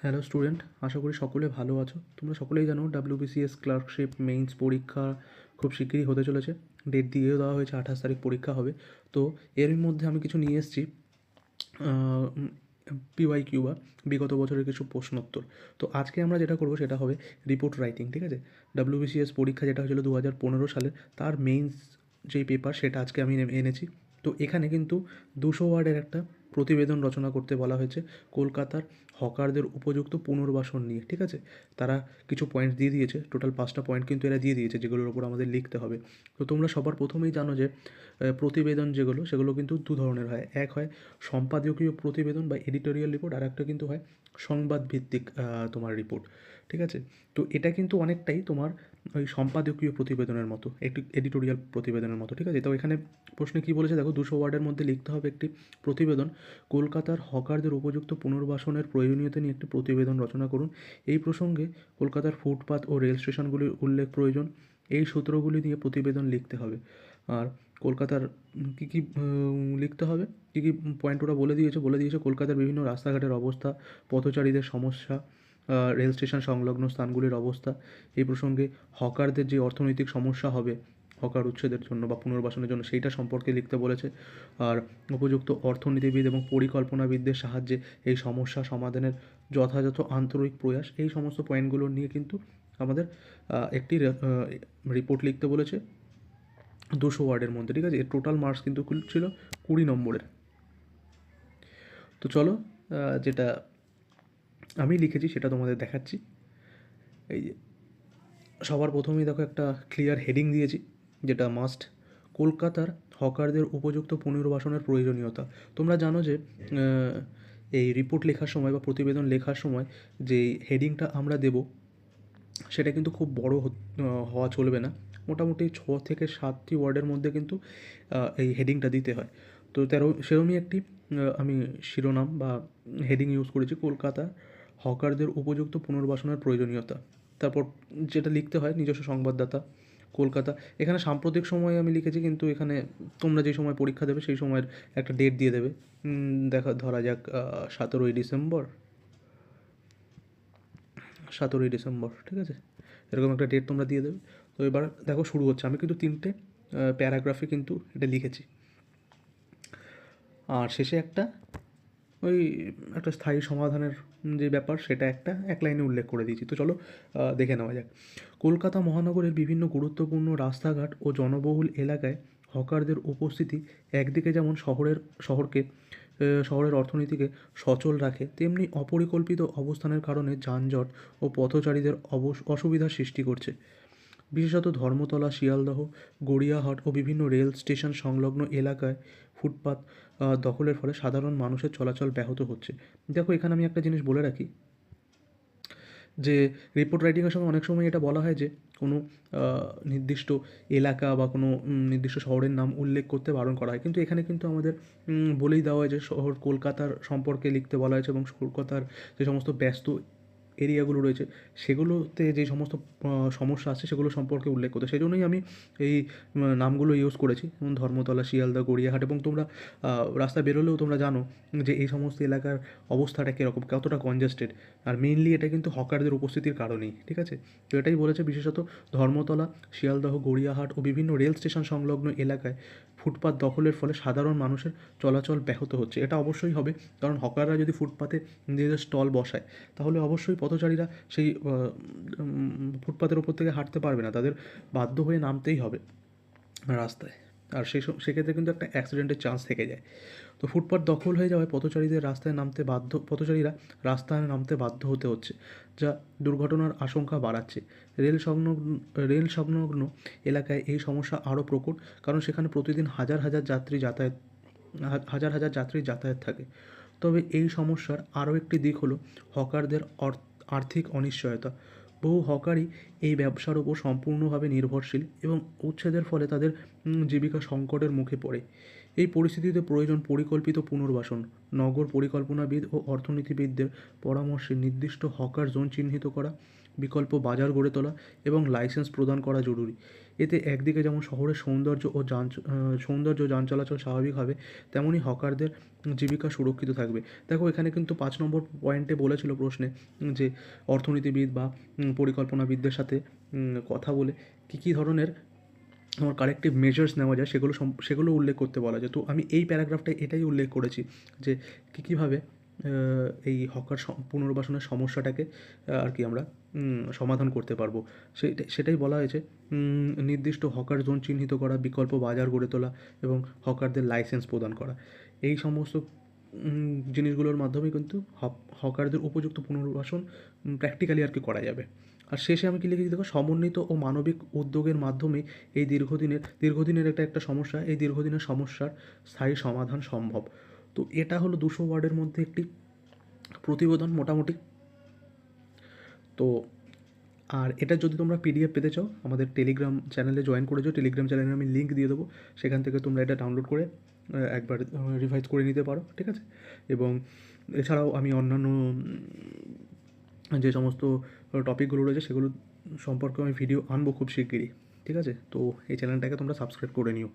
Hello student, আশা করি সকলে ভালো আছো। তোমরা সকলেই জানো ডাব্লিউবিসিএস ক্লার্কশিপ মেইনস পরীক্ষা খুব শিগগিরই হতে চলেছে। ডেট দিয়েও দেওয়া হয়েছে, 28 তারিখ পরীক্ষা হবে। তো এর মধ্যে আমি কিছু নিয়ে এসেছি পিওয়াইকিউ বা বিগত বছরের কিছু প্রশ্নোত্তর। তো আজকে আমরা যেটা করবো সেটা হবে রিপোর্ট রাইটিং, ঠিক আছে? ডাব্লিউবিসিএস পরীক্ষা যেটা হয়েছিল 2015 সালে, তার মেইনস যেই পেপার সেটা আজকে আমি এনেছি। তো এখানে কিন্তু 200 ওয়ার্ডের একটা প্রতিবেদন রচনা করতে বলা হয়েছে কলকাতার হকারদের উপযুক্ত পুনর্বাসন নিয়ে, ঠিক আছে? তারা কিছু পয়েন্ট দিয়ে দিয়েছে, টোটাল 5টা পয়েন্ট কিন্তু এরা দিয়ে দিয়েছে যেগুলোর উপর আমাদের লিখতে হবে। তো তোমরা সবার প্রথমেই জানো যে প্রতিবেদন যেগুলো সেগুলো কিন্তু দু ধরনের হয়। এক হয় সম্পাদকীয় প্রতিবেদন বা এডিটোরিয়াল রিপোর্ট, আর একটা কিন্তু হয় সংবাদ ভিত্তিক তোমার রিপোর্ট, ঠিক আছে? তো এটা কিন্তু অনেকটাই তোমার ওই সম্পাদকীয় প্রতিবেদনের মতো, একটি এডিটোরিয়াল প্রতিবেদনের মতো, ঠিক আছে? তো এখানে প্রশ্নে কী বলেছে দেখো, 200 ওয়ার্ডের মধ্যে লিখতে হবে একটি প্রতিবেদন। কলকাতার হকারদের উপযুক্ত পুনর্বাসনের প্রয়োজনীয়তা নিয়ে একটি প্রতিবেদন রচনা করুন। এই প্রসঙ্গে কলকাতার ফুটপাত ও রেল স্টেশনগুলির উল্লেখ প্রয়োজন। এই সূত্রগুলি দিয়ে প্রতিবেদন লিখতে হবে। আর কলকাতার কী কী লিখতে হবে, কী কী পয়েন্ট ওরা বলে দিয়েছে কলকাতার বিভিন্ন রাস্তাঘাটের অবস্থা, পথচারীদের সমস্যা, রেল স্টেশন সংলগ্ন স্থানগুলির অবস্থা। এই প্রসঙ্গে হকারদের যে অর্থনৈতিক সমস্যা হবে হকার উচ্ছেদের জন্য বা পুনর্বাসনের জন্য, সেইটা সম্পর্কে লিখতে বলেছে। আর উপযুক্ত অর্থনীতিবিদ এবং পরিকল্পনাবিদদের সাহায্যে এই সমস্যা সমাধানের যথাযথ আন্তরিক প্রয়াস, এই সমস্ত পয়েন্টগুলো নিয়ে কিন্তু আমাদের একটি রিপোর্ট লিখতে বলেছে 200 ওয়ার্ডের মধ্যে, ঠিক আছে? এর টোটাল মার্কস কিন্তু ছিল 20 নম্বরের। তো চলো, যেটা আমি লিখেছি সেটা তোমাদের দেখাচ্ছি। এই যে সবার প্রথমেই দেখো একটা ক্লিয়ার হেডিং দিয়েছি, যেটা মাস্ট: কলকাতার হকারদের উপযুক্ত পুনর্বাসনের প্রয়োজনীয়তা। তোমরা জানো যে এই রিপোর্ট লেখার সময় বা প্রতিবেদন লেখার সময় যে হেডিংটা আমরা দেব সেটা কিন্তু খুব বড় হওয়া চলবে না। মোটামুটি 6 থেকে 7টি ওয়ার্ডের মধ্যে কিন্তু এই হেডিংটা দিতে হয়। তো সেরকমই একটি আমি শিরোনাম বা হেডিং ইউজ করেছি: কলকাতা হকারদের উপযুক্ত পুনর্বাসনের প্রয়োজনীয়তা। তারপর যেটা লিখতে হয় নিজস্ব সংবাদদাতা কলকাতা। এখানে সাম্প্রতিক সময়ে আমি লিখেছি, কিন্তু এখানে তোমরা যে সময় পরীক্ষা দেবে সেই সময়ের একটা ডেট দিয়ে দেবে। ধরা যাক 17ই ডিসেম্বর, 17ই ডিসেম্বর, ঠিক আছে? এরকম একটা ডেট তোমরা দিয়ে দেবে। তো এবার দেখো শুরু হচ্ছে। আমি কিন্তু 3টে প্যারাগ্রাফে কিন্তু এটা লিখেছি, আর শেষে ওই একটা স্থায়ী সমাধানের যে ব্যাপার সেটা এক লাইনে উল্লেখ করে দিয়েছি। তো চলো দেখে নেওয়া যাক। কলকাতা মহানগরের বিভিন্ন গুরুত্বপূর্ণ রাস্তাঘাট ও জনবহুল এলাকায় হকারদের উপস্থিতি একদিকে যেমন শহরের অর্থনীতিকে সচল রাখে, তেমনি অপরিকল্পিত অবস্থানের কারণে যানজট ও পথচারীদের অসুবিধার সৃষ্টি করছে। বিশেষত ধর্মতলা, শিয়ালদহ, গড়িয়াহাট ও বিভিন্ন রেল স্টেশন সংলগ্ন এলাকায় ফুটপাত দখলের ফলে সাধারণ মানুষের চলাচল ব্যাহত হচ্ছে। দেখো এখানে আমি একটা জিনিস বলে রাখি, যে রিপোর্ট রাইটিংয়ের সময় অনেক সময় এটা বলা হয় যে কোনো নির্দিষ্ট এলাকা বা কোনো নির্দিষ্ট শহরের নাম উল্লেখ করতে বারণ করা হয়, কিন্তু এখানে কিন্তু আমাদের বলেই দেওয়া হয় যে শহর কলকাতার সম্পর্কে লিখতে বলা হয়েছে, এবং কলকাতার যে সমস্ত ব্যস্ত এরিয়াগুলো রয়েছে সেগুলোতে যে সমস্ত সমস্যা আছে সেগুলো সম্পর্কে উল্লেখ করতে। সেই জন্যই আমি এই নামগুলো ইউজ করেছি, যেমন ধর্মতলা, শিয়ালদা, গড়িয়াহাট। এবং তোমরা রাস্তায় বেরোলেও তোমরা জানো যে এই সমস্ত এলাকার অবস্থাটা কীরকম, কতটা কনজেস্টেড। আর মেইনলি এটা কিন্তু হকারদের উপস্থিতির কারণেই, ঠিক আছে? তো এটাই বলেছে, বিশেষত ধর্মতলা, শিয়ালদহ, গড়িয়াহাট ও বিভিন্ন রেল স্টেশন সংলগ্ন এলাকায় ফুটপাত দখলের ফলে সাধারণ মানুষের চলাচল ব্যাহত হচ্ছে। এটা অবশ্যই হবে, কারণ হকাররা যদি ফুটপাতে নিজেদের স্টল বসায় তাহলে অবশ্যই পথচারীরা সেই ফুটপাতের ওপর থেকে হাঁটতে পারবে না, তাদের বাধ্য হয়ে নামতেই হবে রাস্তায়। আর সেক্ষেত্রে কিন্তু একটা অ্যাক্সিডেন্টের চান্স থেকে যায়। তো ফুটপাত দখল হয়ে যাওয়ায় পথচারীরা রাস্তায় নামতে বাধ্য হতে হচ্ছে, যা দুর্ঘটনার আশঙ্কা বাড়াচ্ছে। রেল সংলগ্ন এলাকায় এই সমস্যা আরও প্রকট, কারণ সেখানে প্রতিদিন হাজার হাজার যাত্রী যাতায়াত থাকে। তবে এই সমস্যার আরও একটি দিক হলো হকারদের আর্থিক অনিশ্চয়তা। বহু হকারই এই ব্যবসার উপর সম্পূর্ণভাবে নির্ভরশীল, এবং উচ্ছেদের ফলে তাদের জীবিকা সংকটের মুখে পড়ে। এই পরিস্থিতিতে প্রয়োজন পরিকল্পিত পুনর্বাসন। নগর পরিকল্পনাবিদ ও অর্থনীতিবিদদের পরামর্শে নির্দিষ্ট হকার জোন চিহ্নিত করা, বিকল্প বাজার গড়ে তোলা এবং লাইসেন্স প্রদান করা জরুরি। এতে একদিকে যেমন শহরের সৌন্দর্য যান চলাচল স্বাভাবিক হবে, তেমনই হকারদের জীবিকা সুরক্ষিত থাকবে। দেখো এখানে কিন্তু 5 নম্বর পয়েন্টে বলেছিল প্রশ্নে যে অর্থনীতিবিদ বা পরিকল্পনাবিদদের সাথে কথা বলে কী ধরনের আমার কারেক্টিভ মেজার্স নেওয়া যায় সেগুলো উল্লেখ করতে বলা যায়। তো আমি এই প্যারাগ্রাফটায় এটাই উল্লেখ করেছি যে কীভাবে এই হকার পুনর্বাসনের সমস্যাটাকে আর কি আমরা সমাধান করতে পারবো। সেটাই বলা হয়েছে। নির্দিষ্ট হকার জোন চিহ্নিত করা, বিকল্প বাজার গড়ে তোলা এবং হকারদের লাইসেন্স প্রদান করা, এই সমস্ত জিনিসগুলোর মাধ্যমে কিন্তু হকারদের উপযুক্ত পুনর্বাসন প্র্যাকটিক্যালি আর কি করা যাবে। আর শেষে আমি কী লিখেছি দেখো, সমন্বিত ও মানবিক উদ্যোগের মাধ্যমে এই দীর্ঘদিনের একটা সমস্যা, এই দীর্ঘদিনের সমস্যার স্থায়ী সমাধান সম্ভব। তো এটা হলো 200 ওয়ার্ডের মধ্যে একটি প্রতিবেদন মোটামুটি। তো আর এটা যদি তোমরা পিডিএফ পেতে চাও, আমাদের টেলিগ্রাম চ্যানেলে জয়েন করে যাও। টেলিগ্রাম চ্যানেলে আমি লিঙ্ক দিয়ে দেবো, সেখান থেকে তোমরা এটা ডাউনলোড করে একবার রিভাইজ করে নিতে পারো, ঠিক আছে? এবং এছাড়াও আমি অন্যান্য যে সমস্ত টপিকগুলো রয়েছে সেগুলো সম্পর্কে আমি ভিডিও আনবো খুব শিগগিরই, ঠিক আছে? তো এই চ্যানেলটাকে তোমরা সাবস্ক্রাইব করে নিও।